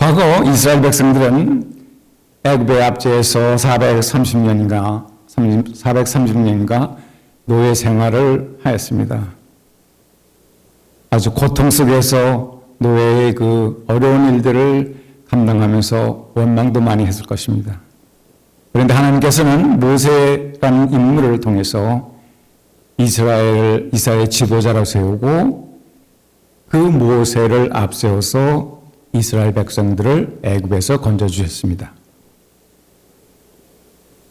과거 이스라엘 백성들은 애굽의 압제에서 430년인가 노예 생활을 하였습니다. 아주 고통 속에서 노예의 그 어려운 일들을 감당하면서 원망도 많이 했을 것입니다. 그런데 하나님께서는 모세라는 인물을 통해서 이스라엘의 지도자로 세우고 그 모세를 앞세워서 이스라엘 백성들을 애굽에서 건져주셨습니다.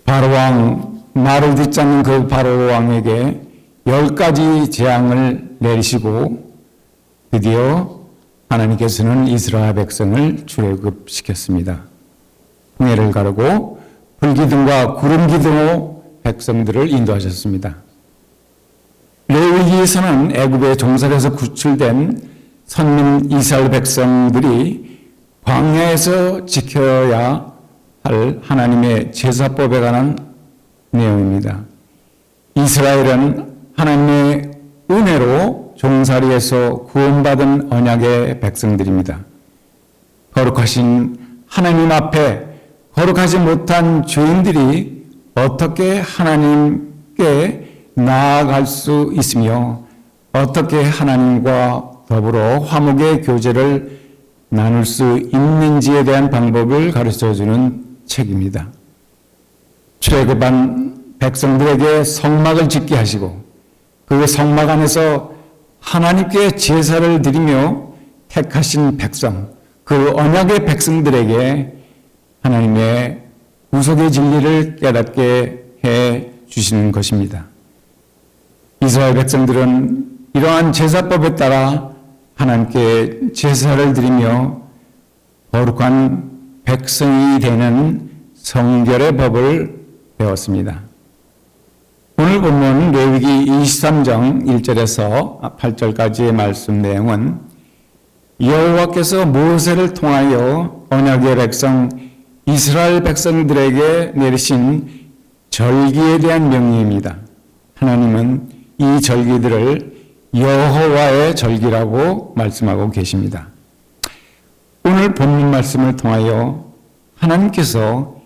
바로왕, 말을 듣지 않는 그 바로왕에게 10가지 재앙을 내리시고 드디어 하나님께서는 이스라엘 백성을 출애굽시켰습니다. 홍해를 가르고 불기둥과 구름기둥으로 백성들을 인도하셨습니다. 레위기에서는 애굽의 종살에서 구출된 선민 이스라엘 백성들이 광야에서 지켜야 할 하나님의 제사법에 관한 내용입니다. 이스라엘은 하나님의 은혜로 종살이에서 구원받은 언약의 백성들입니다. 거룩하신 하나님 앞에 거룩하지 못한 죄인들이 어떻게 하나님께 나아갈 수 있으며 어떻게 하나님과 더불어 화목의 교제를 나눌 수 있는지에 대한 방법을 가르쳐주는 책입니다. 출애굽한 백성들에게 성막을 짓게 하시고 그 성막 안에서 하나님께 제사를 드리며 택하신 백성, 그 언약의 백성들에게 하나님의 구속의 진리를 깨닫게 해 주시는 것입니다. 이스라엘 백성들은 이러한 제사법에 따라 하나님께 제사를 드리며 거룩한 백성이 되는 성결의 법을 배웠습니다. 오늘 본문 레위기 23장 1절에서 8절까지의 말씀 내용은 여호와께서 모세를 통하여 언약의 백성 이스라엘 백성들에게 내리신 절기에 대한 명령입니다. 하나님은 이 절기들을 여호와의 절기라고 말씀하고 계십니다. 오늘 본문 말씀을 통하여 하나님께서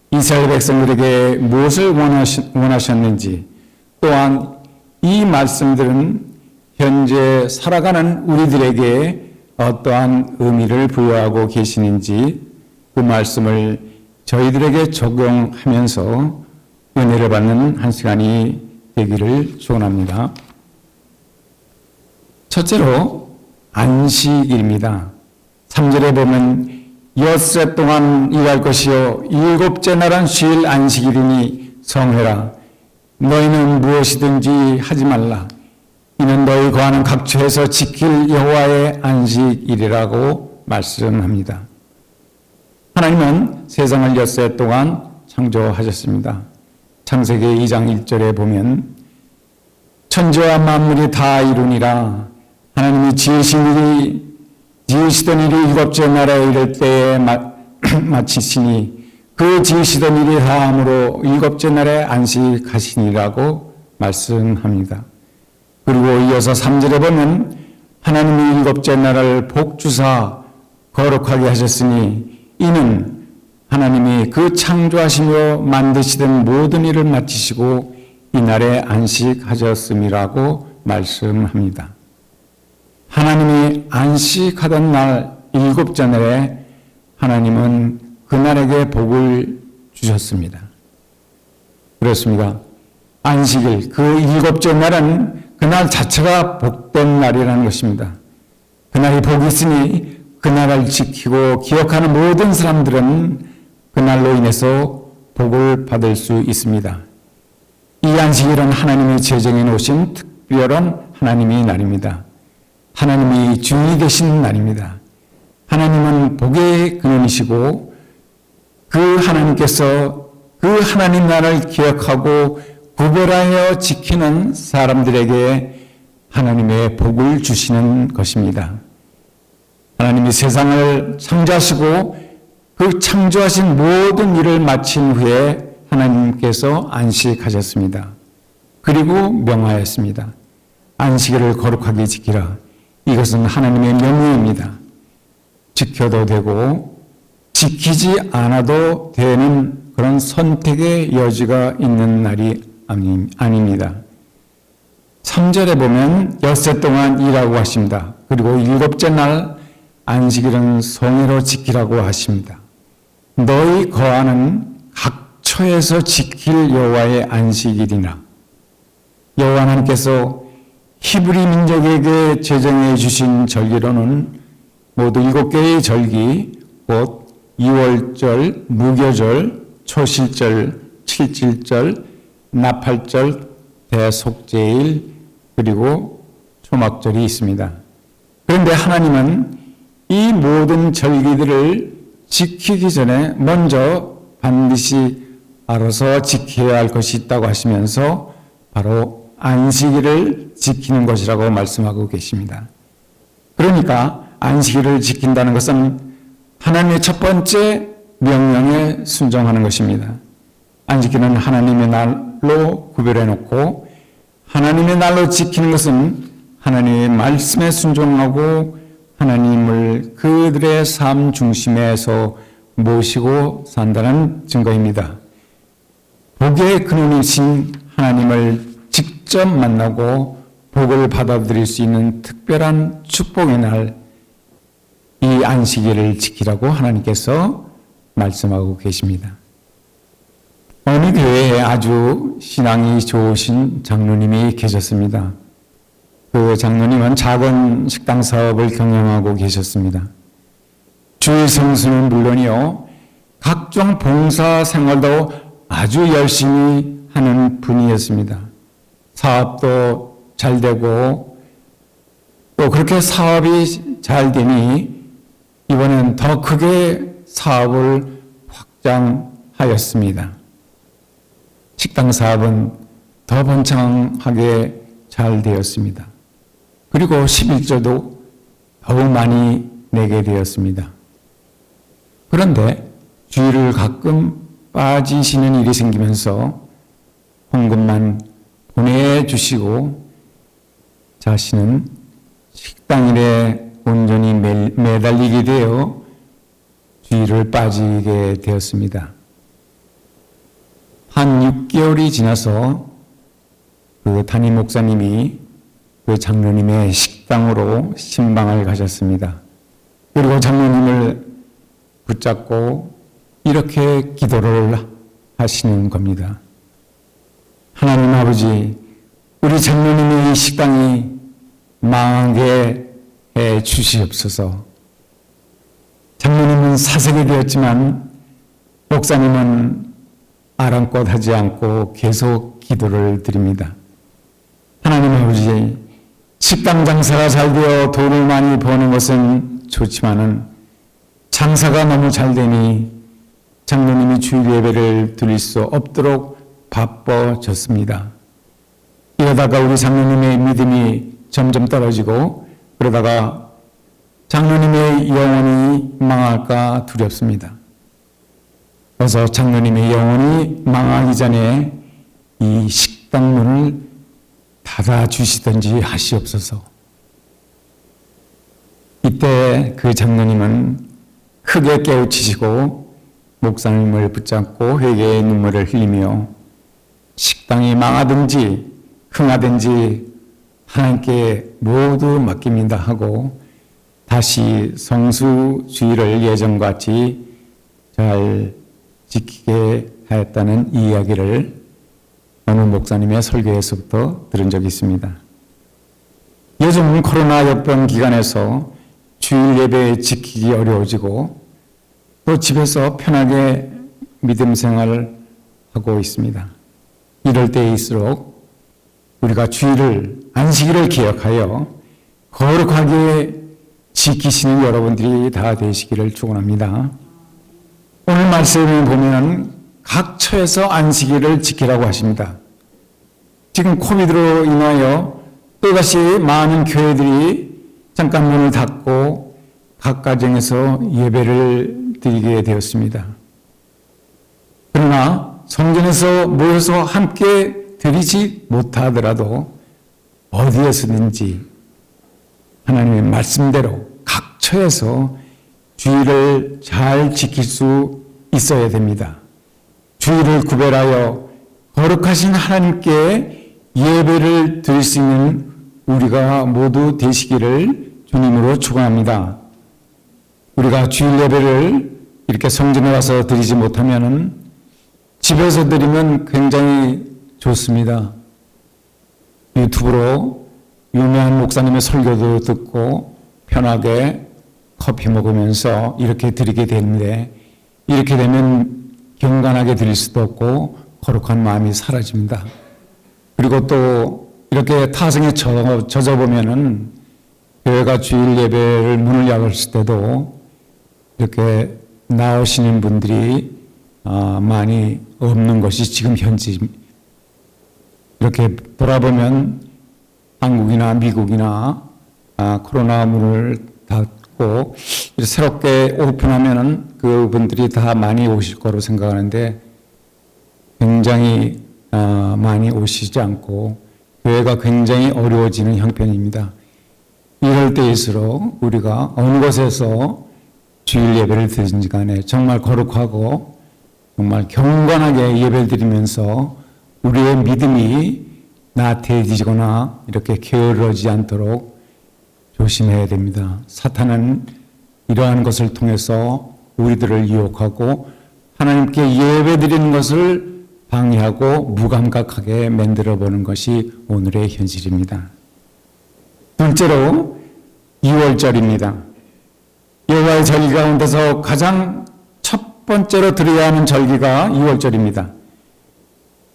이스라엘 백성들에게 무엇을 원하셨는지, 또한 이 말씀들은 현재 살아가는 우리들에게 어떠한 의미를 부여하고 계시는지 그 말씀을 저희들에게 적용하면서 은혜를 받는 한 시간이 되기를 소원합니다. 첫째로 안식일입니다. 3절에 보면 엿새 동안 일할 것이요 일곱째 날은 쉴 안식일이니 성회라. 너희는 무엇이든지 하지 말라. 이는 너희 거하는 각처에서 지킬 여호와의 안식일이라고 말씀합니다. 하나님은 세상을 엿새 동안 창조하셨습니다. 창세기 2장 1절에 보면 천지와 만물이 다 이루니라. 하나님이 지으시던 일이 일곱째 날에 이를 때에 마치시니 그 지으시던 일이 다함으로 일곱째 날에 안식하시니라고 말씀합니다. 그리고 이어서 3절에 보면 하나님이 일곱째 날을 복주사 거룩하게 하셨으니 이는 하나님이 그 창조하시며 만드시던 모든 일을 마치시고 이 날에 안식하셨음이라고 말씀합니다. 하나님이 안식하던 날 일곱째 날에 하나님은 그날에게 복을 주셨습니다. 그렇습니다. 안식일, 그 일곱째 날은 그날 자체가 복된 날이라는 것입니다. 그날이 복이 있으니 그날을 지키고 기억하는 모든 사람들은 그날로 인해서 복을 받을 수 있습니다. 이 안식일은 하나님이 제정해 놓으신 특별한 하나님의 날입니다. 하나님이 주인이 되신 날입니다. 하나님은 복의 근원이시고 그 하나님께서 그 하나님 나라를 기억하고 구별하여 지키는 사람들에게 하나님의 복을 주시는 것입니다. 하나님이 세상을 창조하시고 그 창조하신 모든 일을 마친 후에 하나님께서 안식하셨습니다. 그리고 명하였습니다. 안식일을 거룩하게 지키라. 이것은 하나님의 명령입니다. 지켜도 되고 지키지 않아도 되는 그런 선택의 여지가 있는 날이 아닙니다. 3절에 보면 엿새 동안 일하고 하십니다. 그리고 7째 날 안식일은 성회로 지키라고 하십니다. 너희 거하는 각 처에서 지킬 여호와의 안식일이나 여호와 하나님께서 히브리 민족에게 제정해 주신 절기로는 모두 7개의 절기, 곧 2월절, 무교절, 초실절, 칠칠절, 나팔절, 대속제일, 그리고 초막절이 있습니다. 그런데 하나님은 이 모든 절기들을 지키기 전에 먼저 반드시 알아서 지켜야 할 것이 있다고 하시면서 바로 안식일을 지키는 것이라고 말씀하고 계십니다. 그러니까 안식일을 지킨다는 것은 하나님의 첫 번째 명령에 순종하는 것입니다. 안식일은 하나님의 날로 구별해 놓고 하나님의 날로 지키는 것은 하나님의 말씀에 순종하고 하나님을 그들의 삶 중심에서 모시고 산다는 증거입니다. 복의 근원이신 하나님을 직접 만나고 복을 받아들일 수 있는 특별한 축복의 날, 이 안식일을 지키라고 하나님께서 말씀하고 계십니다. 어느 교회에 아주 신앙이 좋으신 장로님이 계셨습니다. 그 장로님은 작은 식당 사업을 경영하고 계셨습니다. 주일 성수는 물론이요, 각종 봉사 생활도 아주 열심히 하는 분이었습니다. 사업도 잘 되고 또 그렇게 사업이 잘 되니 이번엔 더 크게 사업을 확장하였습니다. 식당 사업은 더 번창하게 잘 되었습니다. 그리고 11조도 더욱 많이 내게 되었습니다. 그런데 주일을 가끔 빠지시는 일이 생기면서 헌금만 보내주시고 자신은 식당일에 온전히 매달리게 되어 주일을 빠지게 되었습니다. 한 6개월이 지나서 그 담임 목사님이 그 장로님의 식당으로 신방을 가셨습니다. 그리고 장로님을 붙잡고 이렇게 기도를 하시는 겁니다. 하나님 아버지, 우리 장로님의 이 식당이 망하게 해 주시옵소서. 장로님은 사색이 되었지만 목사님은 아랑곳 하지 않고 계속 기도를 드립니다. 하나님 아버지, 식당 장사가 잘 되어 돈을 많이 버는 것은 좋지만은 장사가 너무 잘 되니 장로님이 주일 예배를 드릴 수 없도록 바빠졌습니다. 이러다가 우리 장로님의 믿음이 점점 떨어지고 그러다가 장로님의 영혼이 망할까 두렵습니다. 그래서 장로님의 영혼이 망하기 전에 이 식당 문을 닫아주시든지 하시옵소서. 이때 그 장로님은 크게 깨우치시고 목사님을 붙잡고 회개의 눈물을 흘리며 식당이 망하든지 흥하든지 하나님께 모두 맡깁니다 하고 다시 성수주의를 예전같이 잘 지키게 하였다는 이야기를 어느 목사님의 설교에서부터 들은 적이 있습니다. 요즘은 코로나 역병 기간에서 주일 예배 지키기 어려워지고 또 집에서 편하게 믿음 생활을 하고 있습니다. 이럴 때일수록 우리가 주일을, 안식일을 기억하여 거룩하게 지키시는 여러분들이 다 되시기를 축원합니다. 오늘 말씀을 보면 각 처에서 안식일을 지키라고 하십니다. 지금 코비드로 인하여 또다시 많은 교회들이 잠깐 문을 닫고 각 가정에서 예배를 드리게 되었습니다. 그러나 성전에서 모여서 함께 드리지 못하더라도 어디에서든지 하나님의 말씀대로 각 처에서 주의를 잘 지킬 수 있어야 됩니다. 주의를 구별하여 거룩하신 하나님께 예배를 드릴 수 있는 우리가 모두 되시기를 주님으로 축원합니다. 우리가 주일 예배를 이렇게 성전에 와서 드리지 못하면은 집에서 드리면 굉장히 좋습니다. 유튜브로 유명한 목사님의 설교도 듣고 편하게 커피 먹으면서 이렇게 드리게 되는데, 이렇게 되면 경건하게 드릴 수도 없고 거룩한 마음이 사라집니다. 그리고 또 이렇게 타성에 젖어보면은 교회가 주일 예배를 문을 열었을 때도 이렇게 나오시는 분들이 많이 없는 것이 지금 현재. 이렇게 돌아보면 한국이나 미국이나 코로나 문을 닫고 새롭게 오픈하면은 그분들이 다 많이 오실 거로 생각하는데 굉장히 많이 오시지 않고 교회가 굉장히 어려워지는 형편입니다. 이럴 때일수록 우리가 어느 곳에서 주일 예배를 드리든지 간에 정말 거룩하고 정말 경건하게 예배를 드리면서 우리의 믿음이 나태해지거나 이렇게 게으러지지 않도록 조심해야 됩니다. 사탄은 이러한 것을 통해서 우리들을 유혹하고 하나님께 예배드리는 것을 방해하고 무감각하게 만들어보는 것이 오늘의 현실입니다. 둘째로 2월절입니다. 여호와의 절기 가운데서 가장 첫 번째로 드려야 하는 절기가 2월절입니다.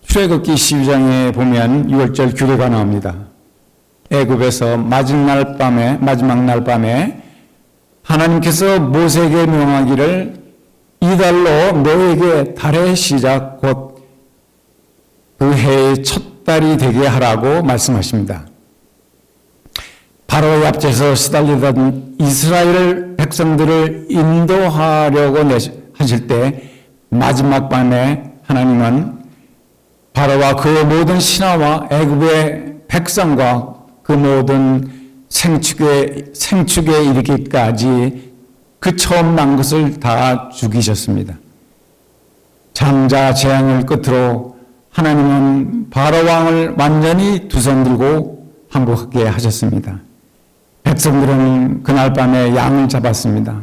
출애굽기 12장에 보면 6월절 규례가 나옵니다. 애굽에서 마지막 날 밤에 하나님께서 모세에게 명하기를 이달로 너에게 달의 시작 곧 그 해의 첫 달이 되게 하라고 말씀하십니다. 바로의 앞에서 시달리던 이스라엘 백성들을 인도하려고 하실 때 마지막 밤에 하나님은 바로와 그 모든 신하와 애굽의 백성과 그 모든 생축에 이르기까지 그 처음 난 것을 다 죽이셨습니다. 장자 재앙을 끝으로 하나님은 바로 왕을 완전히 두 손 들고 항복하게 하셨습니다. 백성들은 그날 밤에 양을 잡았습니다.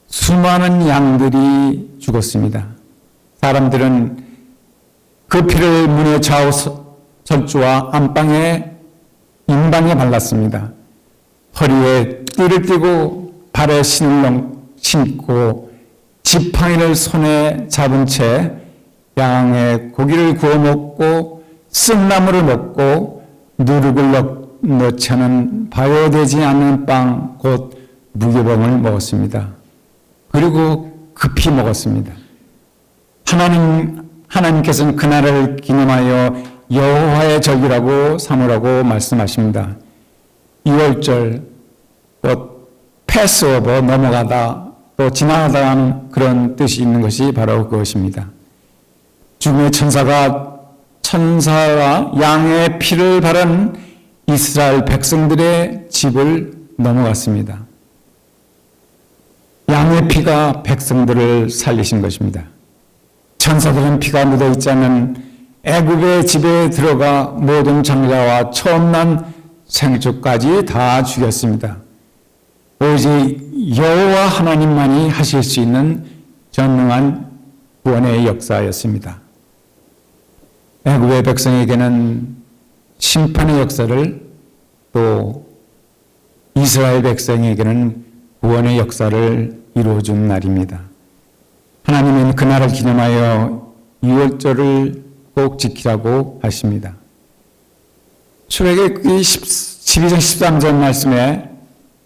수많은 양들이 죽었습니다. 사람들은 그 피를 문의 좌우 절주와 안방에 인방에 발랐습니다. 허리에 띠를 띠고 발에 신을 신고 지팡이를 손에 잡은 채 양의 고기를 구워 먹고 쓴나물을 먹고 누룩을 넣지 않은 발효되지 않는 빵 곧 무교병을 먹었습니다. 그리고 급히 먹었습니다. 하나님께서는 그날을 기념하여 여호와의 절기라고 삼으라고 말씀하십니다. 2월절 곧 패스오버 넘어가다 또 지나가다 하는 그런 뜻이 있는 것이 바로 그것입니다. 죽음의 천사와 양의 피를 바른 이스라엘 백성들의 집을 넘어갔습니다. 양의 피가 백성들을 살리신 것입니다. 천사들은 피가 묻어있지 않은 애굽의 집에 들어가 모든 장자와 처음 난 생축까지 다 죽였습니다. 오직 여호와 하나님만이 하실 수 있는 전능한 구원의 역사였습니다. 애굽의 백성에게는 심판의 역사를, 또 이스라엘 백성에게는 구원의 역사를 이루어준 날입니다. 하나님은 그날을 기념하여 6월절을 꼭 지키라고 하십니다. 출애굽기 12장 13절 말씀에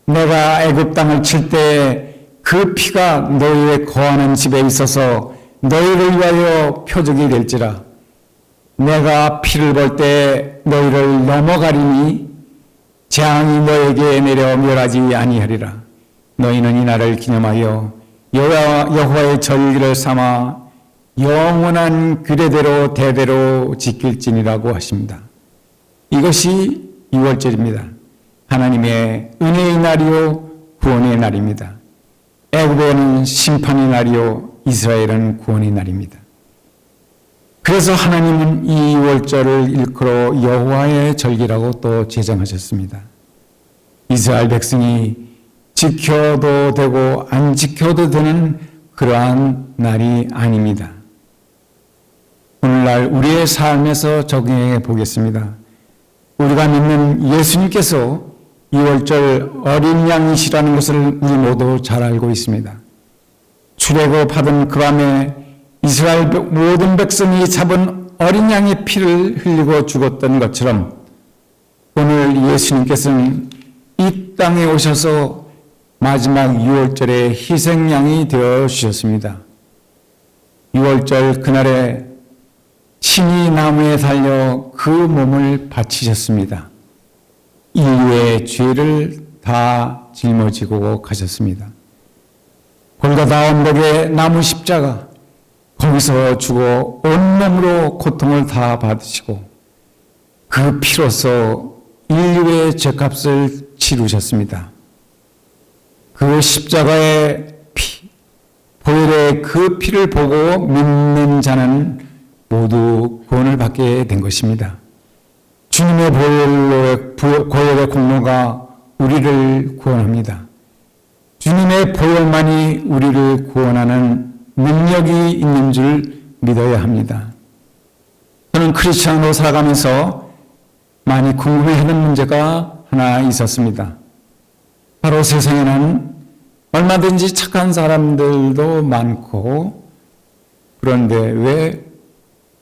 내가 애굽 땅을 칠 때 그 피가 너희의 거하는 집에 있어서 너희를 위하여 표적이 될지라. 내가 피를 볼 때 너희를 넘어가리니 재앙이 너에게 내려 멸하지 아니하리라. 너희는 이 날을 기념하여 여호와의 절기를 삼아 영원한 규례대로 대대로 지킬지니라고 하십니다. 이것이 6월절입니다. 하나님의 은혜의 날이요 구원의 날입니다. 애굽에는 심판의 날이요 이스라엘은 구원의 날입니다. 그래서 하나님은 이 2월절을 일컬어 여호와의 절기라고 또 제정하셨습니다. 이스라엘 백성이 지켜도 되고 안 지켜도 되는 그러한 날이 아닙니다. 오늘날 우리의 삶에서 적용해 보겠습니다. 우리가 믿는 예수님께서 2월절 어린 양이시라는 것을 우리 모두 잘 알고 있습니다. 출애굽하던 그 밤에 이스라엘 모든 백성이 잡은 어린 양의 피를 흘리고 죽었던 것처럼 오늘 예수님께서는 이 땅에 오셔서 마지막 6월절의 희생양이 되어 주셨습니다. 6월절 그날에 신이 나무에 달려 그 몸을 바치셨습니다. 인류의 죄를 다 짊어지고 가셨습니다. 골고다 언덕의 나무 십자가 거기서 죽어 온몸으로 고통을 다 받으시고 그 피로써 인류의 죄값을 치르셨습니다. 그 십자가의 피, 보혈의 그 피를 보고 믿는 자는 모두 구원을 받게 된 것입니다. 주님의 보혈의 공로가 우리를 구원합니다. 주님의 보혈만이 우리를 구원하는 능력이 있는 줄 믿어야 합니다. 저는 크리스찬으로 살아가면서 많이 궁금해하는 문제가 하나 있었습니다. 바로 세상에는 얼마든지 착한 사람들도 많고 그런데 왜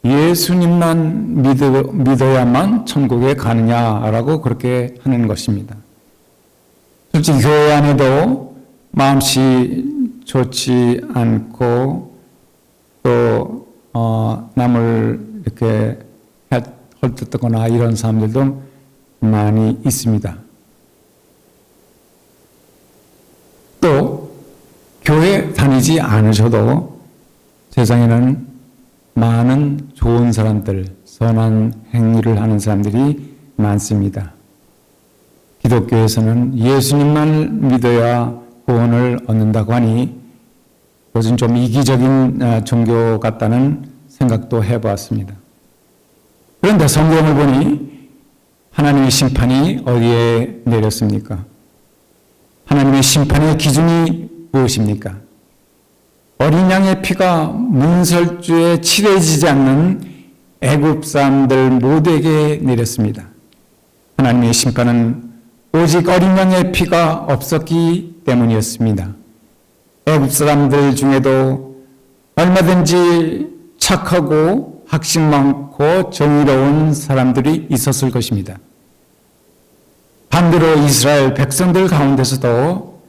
예수님만 믿어야만 천국에 가느냐라고 그렇게 하는 것입니다. 솔직히 교회 안에도 마음씨 좋지 않고 또 남을 이렇게 헐뜯거나 이런 사람들도 많이 있습니다. 또 교회 다니지 않으셔도 세상에는 많은 좋은 사람들, 선한 행위를 하는 사람들이 많습니다. 기독교에서는 예수님만 믿어야 구원을 얻는다고 하니 그것은 좀 이기적인 종교 같다는 생각도 해보았습니다. 그런데 성경을 보니 하나님의 심판이 어디에 내렸습니까? 하나님의 심판의 기준이 무엇입니까? 어린 양의 피가 문설주에 칠해지지 않는 애굽 사람들 모두에게 내렸습니다. 하나님의 심판은 오직 어린 양의 피가 없었기 때문이었습니다. 애굽 사람들 중에도 얼마든지 착하고 학식 많고 정의로운 사람들이 있었을 것입니다. 반대로 이스라엘 백성들 가운데서도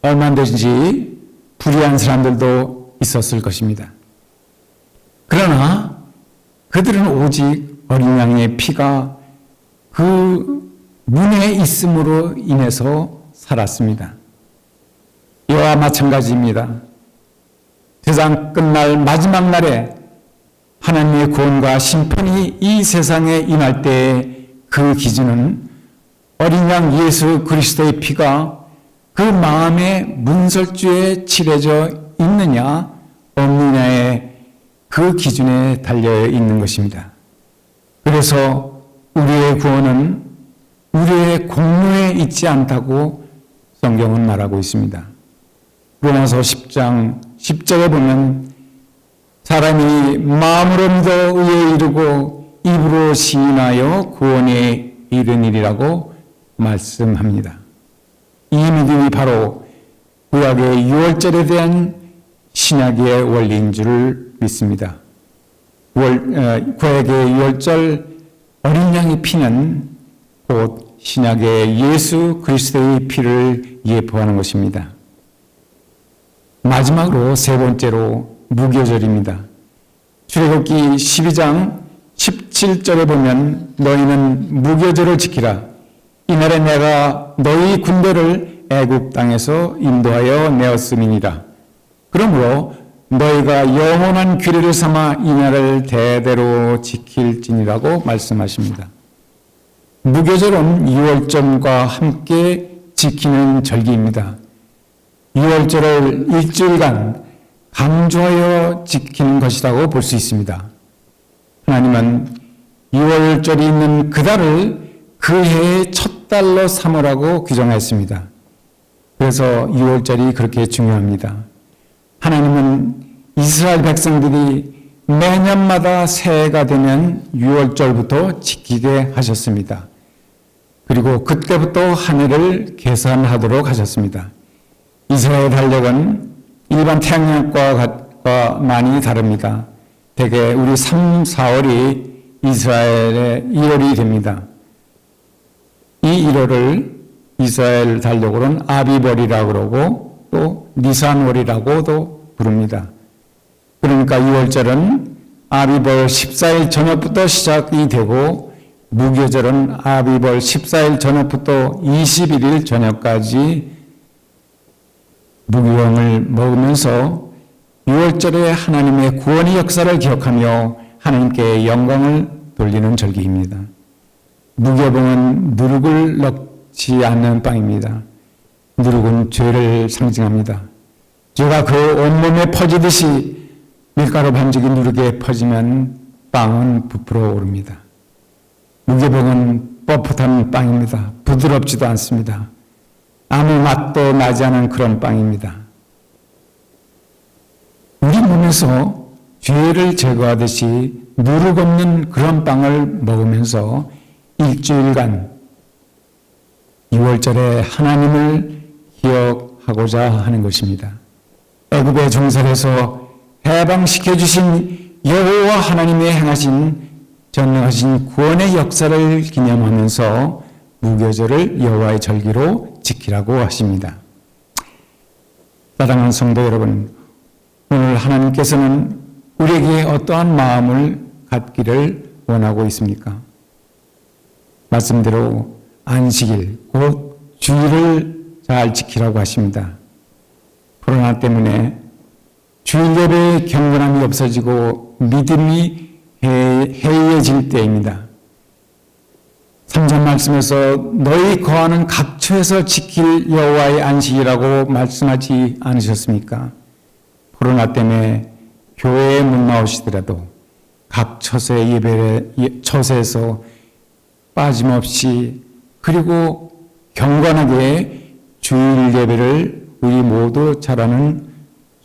얼마든지 불의한 사람들도 있었을 것입니다. 그러나 그들은 오직 어린 양의 피가 그 문에 있음으로 인해서 살았습니다. 이와 마찬가지입니다. 세상 끝날 마지막 날에 하나님의 구원과 심판이 이 세상에 임할 때의 그 기준은 어린 양 예수 그리스도의 피가 그 마음의 문설주에 칠해져 있느냐 없느냐의 그 기준에 달려 있는 것입니다. 그래서 우리의 구원은 우리의 공로에 있지 않다고 성경은 말하고 있습니다. 로마서 10장 10절에 보면 사람이 마음으로 믿어 의에 이르고 입으로 시인하여 구원에 이르니라고 말씀합니다. 이 믿음이 바로 구약의 6월절에 대한 신약의 원리인 줄 믿습니다. 구약의 6월절 어린 양의 피는 곧 신약의 예수 그리스도의 피를 예표하는 것입니다. 마지막으로 세 번째로 무교절입니다. 출애굽기 12장 17절에 보면 너희는 무교절을 지키라. 이날에 내가 너희 군대를 애굽 땅에서 인도하여 내었음이니라. 그러므로 너희가 영원한 규례를 삼아 이날을 대대로 지킬지니라고 말씀하십니다. 무교절은 6월절과 함께 지키는 절기입니다. 유월절을 일주일간 강조하여 지키는 것이라고 볼 수 있습니다. 하나님은 유월절이 있는 그달을 그 해의 첫 달로 삼으라고 규정했습니다. 그래서 유월절이 그렇게 중요합니다. 하나님은 이스라엘 백성들이 매년마다 새해가 되면 유월절부터 지키게 하셨습니다. 그리고 그때부터 한 해를 계산하도록 하셨습니다. 이스라엘 달력은 일반 태양력과 많이 다릅니다. 대개 우리 3, 4월이 이스라엘의 1월이 됩니다. 이 1월을 이스라엘 달력으로는 아비벌이라고 그러고 또 니산월이라고도 부릅니다. 그러니까 2월절은 아비벌 14일 저녁부터 시작이 되고 무교절은 아비벌 14일 저녁부터 21일 저녁까지 무교형을 먹으면서 6월절에 하나님의 구원의 역사를 기억하며 하나님께 영광을 돌리는 절기입니다. 무교봉은 누룩을 넣지 않는 빵입니다. 누룩은 죄를 상징합니다. 죄가 그 온몸에 퍼지듯이 밀가루 반죽이 누룩에 퍼지면 빵은 부풀어 오릅니다. 무교봉은 뻣뻣한 빵입니다. 부드럽지도 않습니다. 아무 맛도 나지 않은 그런 빵입니다. 우리 몸에서 죄를 제거하듯이 누룩 없는 그런 빵을 먹으면서 일주일간 2월절에 하나님을 기억하고자 하는 것입니다. 애굽의 종살에서 해방시켜 주신 여호와 하나님의 행하신 전능하신 구원의 역사를 기념하면서 무교절을 여호와의 절기로 지키라고 하십니다. 사랑하는 성도 여러분, 오늘 하나님께서는 우리에게 어떠한 마음을 갖기를 원하고 있습니까? 말씀대로 안식일, 곧 주일을 잘 지키라고 하십니다. 코로나 때문에 주일 예배의 경건함이 없어지고 믿음이 해이해질 때입니다. 3장 말씀에서 너희 거하는 각 처에서 지킬 여호와의 안식이라고 말씀하지 않으셨습니까? 코로나 때문에 교회에 못 나오시더라도 각 처세에서 빠짐없이 그리고 경건하게 주일 예배를 우리 모두 잘하는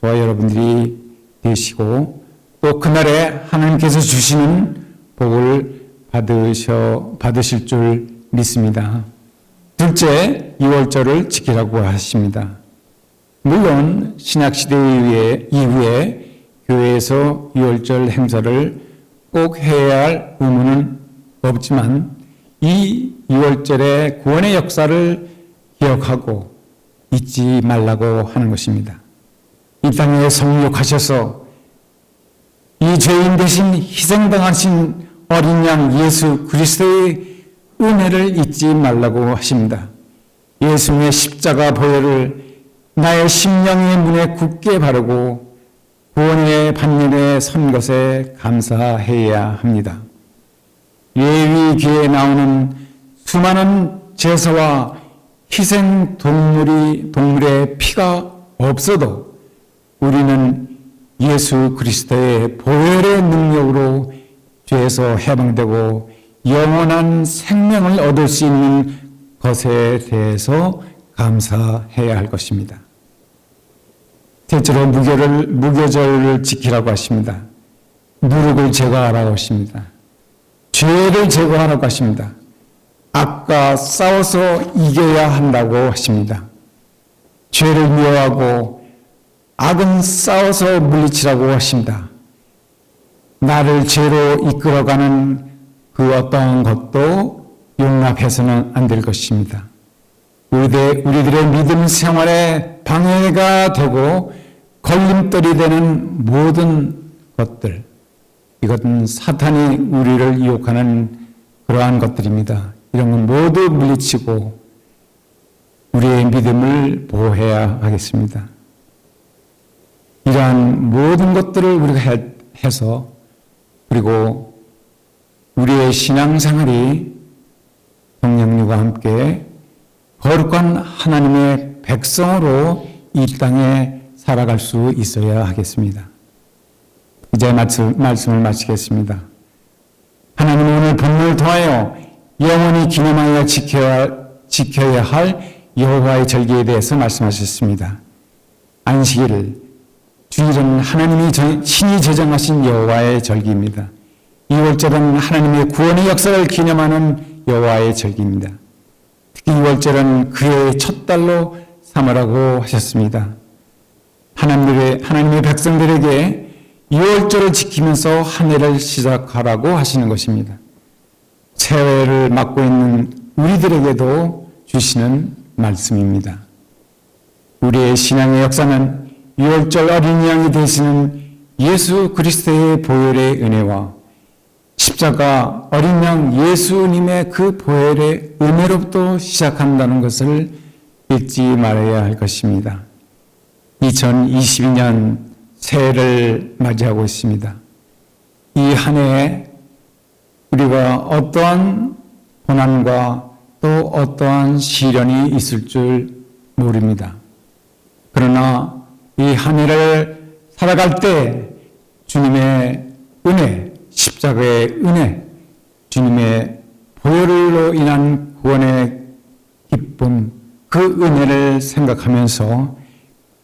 저와 여러분들이 되시고 또 그날에 하나님께서 주시는 복을 받으실 줄 믿습니다. 둘째, 2월절을 지키라고 하십니다. 물론 신약시대 이후에 교회에서 2월절 행사를 꼭 해야 할 의무는 없지만 이 2월절의 구원의 역사를 기억하고 잊지 말라고 하는 것입니다. 이 땅에 성육하셔서 이 죄인 대신 희생당하신 어린 양 예수 그리스도의 은혜를 잊지 말라고 하십니다. 예수님의 십자가 보혈을 나의 심령의 문에 굳게 바르고 구원의 반열에 선 것에 감사해야 합니다. 예위기에 나오는 수많은 제사와 희생 동물의 피가 없어도 우리는 예수 그리스도의 보혈의 능력으로 죄에서 해방되고 영원한 생명을 얻을 수 있는 것에 대해서 감사해야 할 것입니다. 셋째로 무교절을 지키라고 하십니다. 누룩을 제거하라고 하십니다. 죄를 제거하라고 하십니다. 악과 싸워서 이겨야 한다고 하십니다. 죄를 미워하고 악은 싸워서 물리치라고 하십니다. 나를 죄로 이끌어가는 그 어떠한 것도 용납해서는 안 될 것입니다. 우리들의 믿음 생활에 방해가 되고 걸림돌이 되는 모든 것들, 이것은 사탄이 우리를 유혹하는 그러한 것들입니다. 이런 건 모두 물리치고 우리의 믿음을 보호해야 하겠습니다. 이러한 모든 것들을 우리가 해서 그리고 우리의 신앙생활이 성령님과 함께 거룩한 하나님의 백성으로 이 땅에 살아갈 수 있어야 하겠습니다. 이제 말씀을 마치겠습니다. 하나님은 오늘 본문을 통하여 영원히 기념하여 지켜야 할 여호와의 절기에 대해서 말씀하셨습니다. 안식일, 주일은 하나님이 친히 제정하신 여호와의 절기입니다. 2월절은 하나님의 구원의 역사를 기념하는 여호와의 절기입니다. 특히 2월절은 그의 첫 달로 삼으라고 하셨습니다. 하나님의 백성들에게 2월절을 지키면서 한 해를 시작하라고 하시는 것입니다. 새해를 맞고 있는 우리들에게도 주시는 말씀입니다. 우리의 신앙의 역사는 6월절 어린 양이 되시는 예수 그리스도의 보혈의 은혜와 십자가 어린 양 예수님의 그 보혈의 은혜로부터 시작한다는 것을 잊지 말아야 할 것입니다. 2022년 새해를 맞이하고 있습니다. 이 한 해에 우리가 어떠한 고난과 또 어떠한 시련이 있을 줄 모릅니다. 그러나 이 한 해를 살아갈 때 주님의 은혜, 십자가의 은혜, 주님의 보혈로 인한 구원의 기쁨, 그 은혜를 생각하면서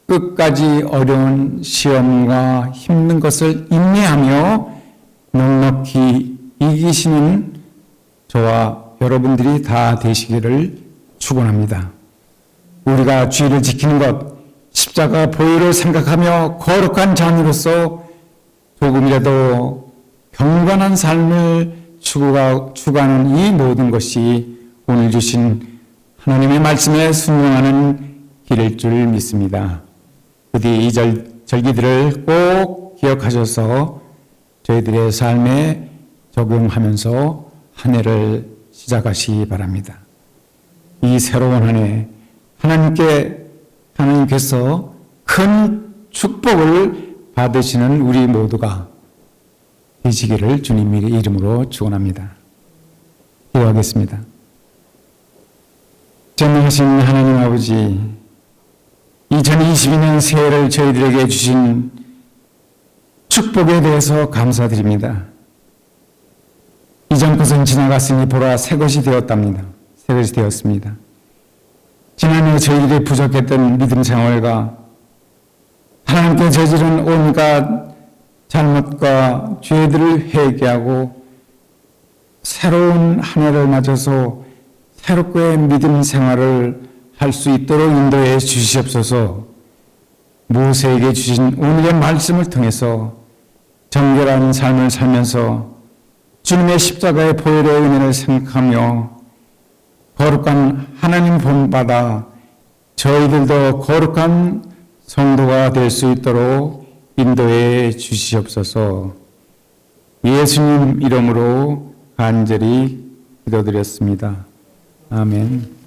끝까지 어려운 시험과 힘든 것을 인내하며 넉넉히 이기시는 저와 여러분들이 다 되시기를 축원합니다. 우리가 주의를 지키는 것, 십자가 보혈을 생각하며 거룩한 자녀로서 조금이라도 경건한 삶을 추구하는 이 모든 것이 오늘 주신 하나님의 말씀에 순종하는 길일 줄 믿습니다. 부디 이 절기들을 꼭 기억하셔서 저희들의 삶에 적용하면서 한 해를 시작하시기 바랍니다. 이 새로운 한 해 하나님께서 큰 축복을 받으시는 우리 모두가 되시기를 주님의 이름으로 축원합니다. 기도하겠습니다. 전능하신 하나님 아버지, 2022년 새해를 저희들에게 주신 축복에 대해서 감사드립니다. 이전 것은 지나갔으니 보라 새 것이 되었답니다. 새 것이 되었습니다. 지난해 저희들이 부족했던 믿음 생활과 하나님께 저지른 온갖 잘못과 죄들을 회개하고 새로운 한 해를 맞아서 새롭게 믿음 생활을 할 수 있도록 인도해 주시옵소서. 모세에게 주신 오늘의 말씀을 통해서 정결한 삶을 살면서 주님의 십자가의 보혈의 은혜를 생각하며 거룩한 하나님 본받아 저희들도 거룩한 성도가 될 수 있도록 인도해 주시옵소서. 예수님 이름으로 간절히 기도드렸습니다. 아멘.